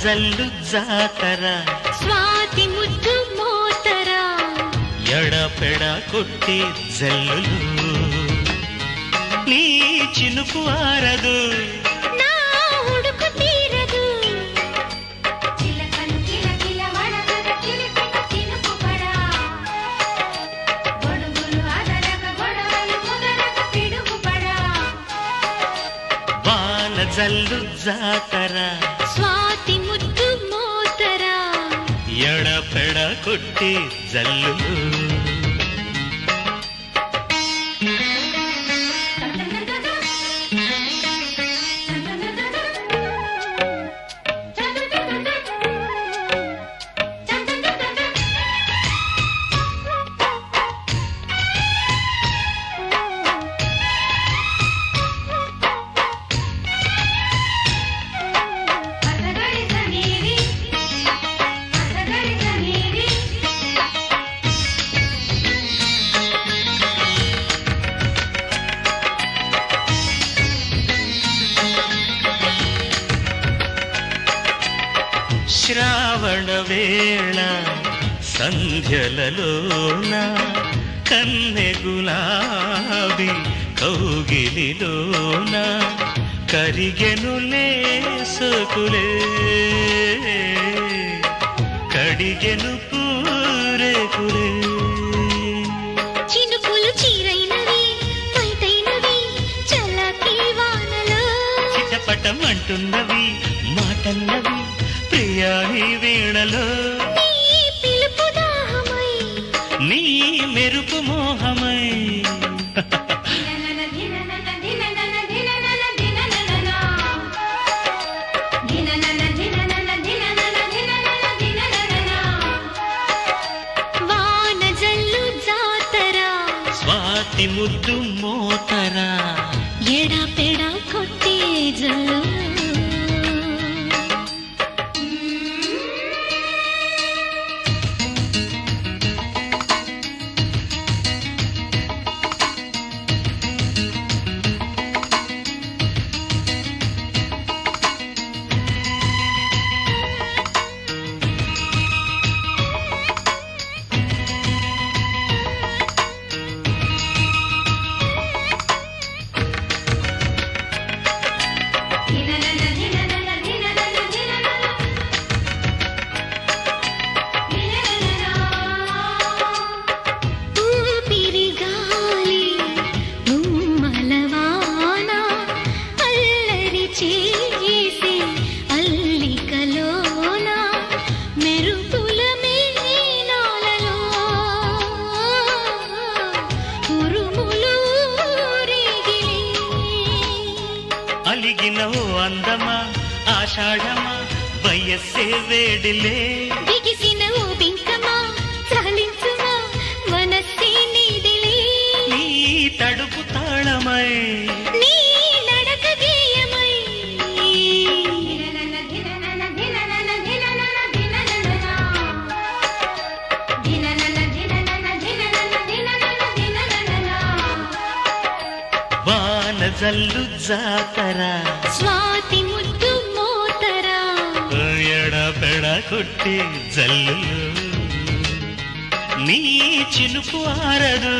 జల్లు జాతర స్వాతి ముద్దు మోతర ఎడపెడ కొట్టే జల్లులు నీ చినుకు ఆరదు నా ఉడుకు తీరదు చిలకలు కిలకిల వడగద చిలిపిక చినుకు పడా గొడుగులు అదరగ గొడవలు కుదరగ పిడుగు పడా వాన జల్లు జాతర స్వాతి ముద్దు మోతర ఎడపెడ కొట్టే జల్లులు శ్రావణ వేళ సంధ్యలలోన కన్నె గులాబీ కౌగిలిలోన కరిగెనులే సకులే కడిగెను పూరేకులే చినుకులు చీరైనవి పైటైనవి చల్లకి వానలో చిటపటం అంటున్నవి మాటన్నవి ప్రియాని వీణలో నీ పిలుపు దాహమై నీ మెరుపు మోహమై వాన జల్లు జాతర స్వాతి ముద్దు మోతర ఎడపెడ కొట్టే జల్లు అలిగినవు అందమా ఆషాఢమా వయస్సే వేడిలే బిగిసిన ఓ బింకమా చాలించుమా మనస్సే నీదిలే నీ తడుపు తాళమై నీ నడక గేయమై వాన జల్లు జాతర స్వాతి ముద్దు మోతర ఎడపెడ కొట్టే జల్లులు నీ చినుకు ఆరదు